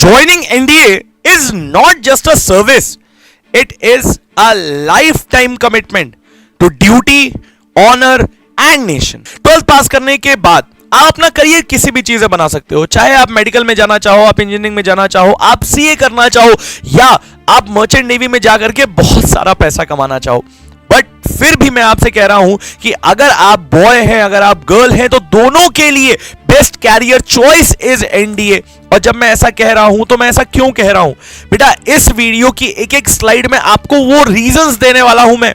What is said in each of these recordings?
Joining NDA is not just a service, it is a lifetime commitment to duty, honor and nation. 12th पास करने के बाद आप अपना career किसी भी चीज में बना सकते हो, चाहे आप मेडिकल में जाना चाहो, आप इंजीनियरिंग में जाना चाहो, आप सीए करना चाहो या आप मर्चेंट नेवी में जाकर के बहुत सारा पैसा कमाना चाहो। बट फिर भी मैं आपसे कह रहा हूं कि अगर आप बॉय हैं, अगर आप गर्ल हैं, तो दोनों के लिए best career choice is NDA. और जब मैं ऐसा कह रहा हूं तो मैं ऐसा क्यों कह रहा हूं बेटा, इस वीडियो की एक एक स्लाइड में आपको वो रीजंस देने वाला हूं मैं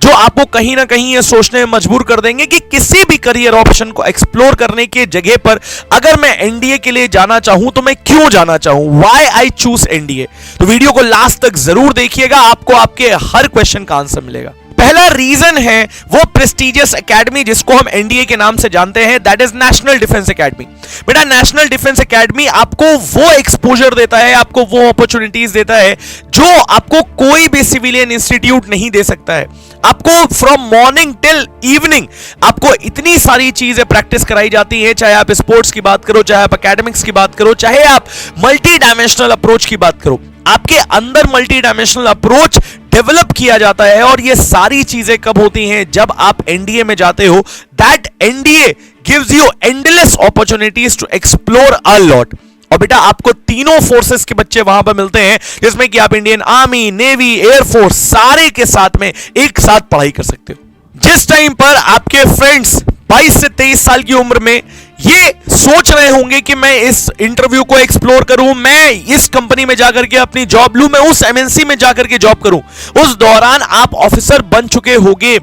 जो आपको कहीं ना कहीं ये सोचने में मजबूर कर देंगे कि किसी भी करियर ऑप्शन को एक्सप्लोर करने के जगह पर अगर मैं एनडीए के लिए जाना चाहूं तो मैं क्यों जाना चाहूं, व्हाई आई चूज एनडीए। तो वीडियो को लास्ट तक जरूर देखिएगा, आपको आपके हर क्वेश्चन का आंसर मिलेगा। पहला रीजन है वो प्रेस्टिजियस एकेडमी जिसको हम एनडीए के नाम से जानते हैं, that is national defence academy. बेटा नेशनल डिफेंस एकेडमी आपको वो एक्सपोजर देता है, आपको वो अपॉर्चुनिटीज देता है जो आपको कोई भी सिविलियन इंस्टीट्यूट नहीं दे सकता है। आपको फ्रॉम मॉर्निंग टिल इवनिंग आपको इतनी सारी चीजें प्रैक्टिस कराई जाती है, चाहे आप स्पोर्ट्स की बात करो, चाहे आप एकेडमिक्स की बात करो, चाहे आप मल्टी डायमेंशनल अप्रोच की बात करो, आपके अंदर मल्टी डायमेंशनल अप्रोच डेवलप किया जाता है। और ये सारी चीजें कब होती हैं, जब आप एनडीए में जाते हो। That NDA gives you endless opportunities to explore a lot. और बेटा आपको तीनों फोर्सेस के बच्चे वहां पर मिलते हैं, जिसमें कि आप इंडियन आर्मी, नेवी, एयरफोर्स सारे के साथ में एक साथ पढ़ाई कर सकते हो। जिस टाइम पर आपके फ्रेंड्स 22 से 23 साल की उम्र में ये सोच रहे होंगे कि मैं इस इंटरव्यू को एक्सप्लोर करूं, मैं इस कंपनी में जाकर के अपनी जॉब लूं, मैं उस एमएनसी में जाकर के जॉब करूं, उस दौरान आप ऑफिसर बन चुके होंगे।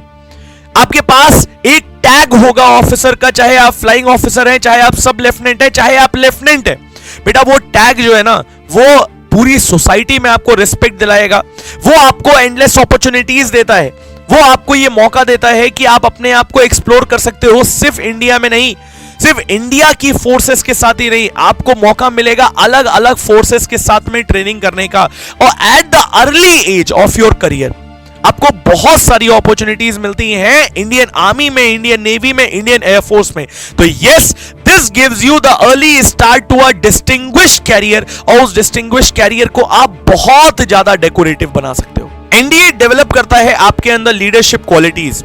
आपके पास एक टैग होगा ऑफिसर का, चाहे आप फ्लाइंग ऑफिसर हैं, चाहे आप सब लेफ्टिनेंट हैं, चाहे आप लेफ्टिनेंट हैं। बेटा वो टैग जो है ना, वो पूरी सोसाइटी में आपको रिस्पेक्ट दिलाएगा, वो आपको एंडलेस अपॉर्चुनिटीज देता है, वो आपको ये मौका देता है कि आप अपने आप को एक्सप्लोर कर सकते हो। सिर्फ इंडिया में नहीं, सिर्फ इंडिया की फोर्सेस के साथ ही नहीं, आपको मौका मिलेगा अलग अलग फोर्सेस के साथ में ट्रेनिंग करने का। और at the early age of your career आपको बहुत सारी अपॉर्चुनिटीज मिलती हैं इंडियन आर्मी में, इंडियन नेवी में, इंडियन एयरफोर्स में। तो yes, this gives you the early start to a distinguished career, और उस डिस्टिंग्विश्ड कैरियर को आप बहुत ज्यादा डेकोरेटिव बना सकते हो। एनडीए डेवलप करता है आपके अंदर लीडरशिप क्वालिटीज,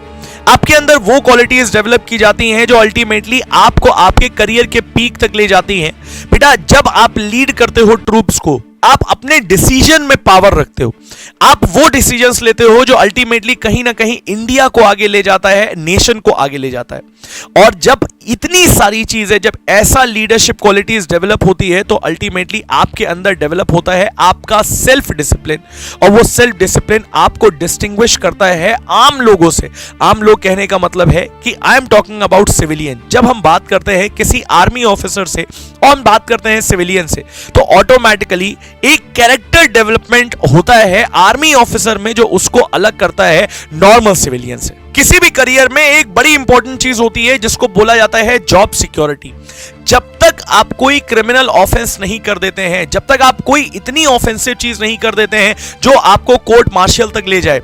आपके अंदर वो क्वालिटीज डेवलप की जाती हैं जो अल्टीमेटली आपको आपके करियर के पीक तक ले जाती हैं। बेटा जब आप लीड करते हो ट्रूप्स को, आप अपने डिसीजन में पावर रखते हो, आप वो डिसीजंस लेते हो जो अल्टीमेटली कहीं ना कहीं इंडिया को आगे ले जाता है, नेशन को आगे ले जाता है। और जब इतनी सारी चीजें, जब ऐसा लीडरशिप क्वालिटीज डेवलप होती है तो अल्टीमेटली आपके अंदर डेवलप होता है आपका सेल्फ डिसिप्लिन, और वो सेल्फ डिसिप्लिन आपको डिस्टिंग्विश करता है आम लोगों से। आम लोग कहने का मतलब है कि I am talking about civilian. जब हम बात करते हैं किसी आर्मी ऑफिसर से और हम बात करते हैं सिविलियन से, तो ऑटोमेटिकली एक कैरेक्टर डेवलपमेंट होता है आर्मी ऑफिसर में जो उसको अलग करता है नॉर्मल सिविलियन से। किसी भी करियर में एक बड़ी इंपॉर्टेंट चीज होती है जिसको बोला जाता है जॉब सिक्योरिटी। जब तक आप कोई क्रिमिनल ऑफेंस नहीं कर देते हैं, जब तक आप कोई इतनी ऑफेंसिव चीज नहीं कर देते हैं जो आपको कोर्ट मार्शल तक ले जाए,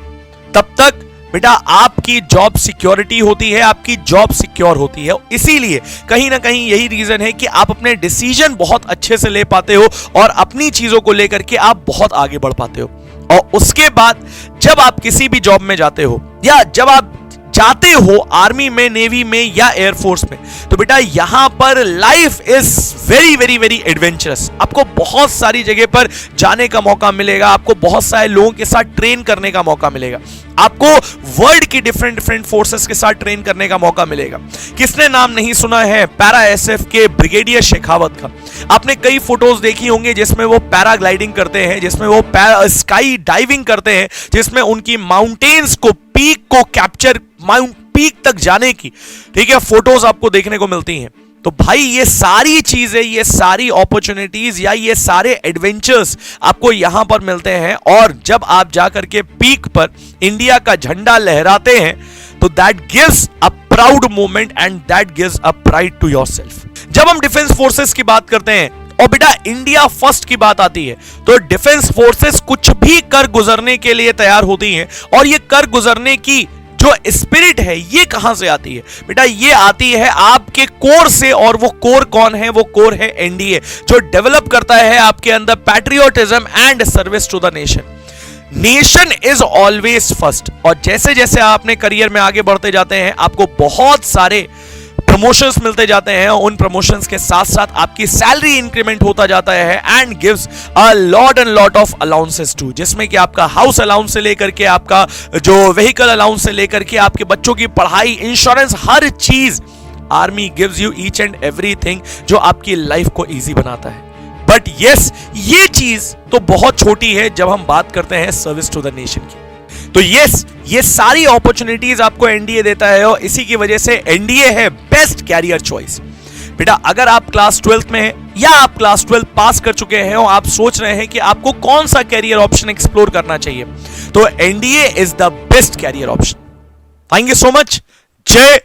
तब तक बेटा आपकी जॉब सिक्योरिटी होती है, आपकी जॉब सिक्योर होती है। इसीलिए कहीं ना कहीं यही रीजन है कि आप अपने डिसीजन बहुत अच्छे से ले पाते हो और अपनी चीजों को लेकर के आप बहुत आगे बढ़ पाते हो। और उसके बाद जब आप किसी भी जॉब में जाते हो या जब आप जाते हो आर्मी में, नेवी में या एयरफोर्स में, तो बेटा यहां पर life is very very very adventurous. आपको बहुत सारी जगह पर जाने का मौका मिलेगा, आपको बहुत सारे लोगों के साथ ट्रेन करने का मौका मिलेगा, आपको वर्ल्ड की डिफरेंट डिफरेंट फोर्सेस के साथ ट्रेन करने का मौका मिलेगा। किसने नाम नहीं सुना है पैरा एसएफ के ब्रिगेडियर शेखावत का? आपने कई फोटोज देखी होंगी जिसमें वो पैराग्लाइडिंग करते हैं, जिसमें वो स्काई डाइविंग करते हैं, जिसमें उनकी माउंटेन्स को, पीक को कैप्चर, पीक तक जाने की, ठीक है, फोटोज आपको देखने को मिलती हैं। तो भाई ये सारी चीजें, ये सारी अपॉर्चुनिटीज या ये सारे एडवेंचर्स आपको यहां पर मिलते हैं। और जब आप जाकर के पीक पर इंडिया का झंडा लहराते हैं तो that gives a proud moment and that gives a pride to yourself. जब हम डिफेंस फोर्सेस की बात करते हैं और बेटा इंडिया फर्स्ट की बात आती है, तो डिफेंस फोर्सेस कुछ भी कर गुजरने के लिए तैयार होती हैं। और ये कर गुजरने की जो स्पिरिट है ये कहां से आती है बेटा? ये आती है आपके कोर से, और वो कोर कौन है? वो कोर है एनडीए, जो डेवलप करता है आपके अंदर patriotism and service to the nation. Nation is always first. और जैसे जैसे आप अपने करियर में आगे बढ़ते जाते हैं, आपको बहुत सारे प्रमोशंस मिलते जाते हैं, उन प्रमोशंस के साथ साथ आपकी सैलरी इंक्रीमेंट होता जाता है and gives a lot and lot of allowances to, जिसमें कि आपका हाउस अलाउंस से लेकर के आपका जो व्हीकल अलाउंस से लेकर के आपके बच्चों की पढ़ाई, इंश्योरेंस, हर चीज army gives you each and everything, जो आपकी लाइफ को इजी बनाता है। बट यस, ये चीज तो बहुत छोटी है जब हम बात करते हैं सर्विस टू द नेशन की। तो यस, ये सारी अपॉर्चुनिटीज आपको एनडीए देता है, और इसी की वजह से एनडीए है बेस्ट कैरियर चॉइस। बेटा, अगर आप क्लास 12th में हैं या आप क्लास 12 पास कर चुके हैं और आप सोच रहे हैं कि आपको कौन सा कैरियर ऑप्शन एक्सप्लोर करना चाहिए, तो NDA is the best career option. Thank you so much. जय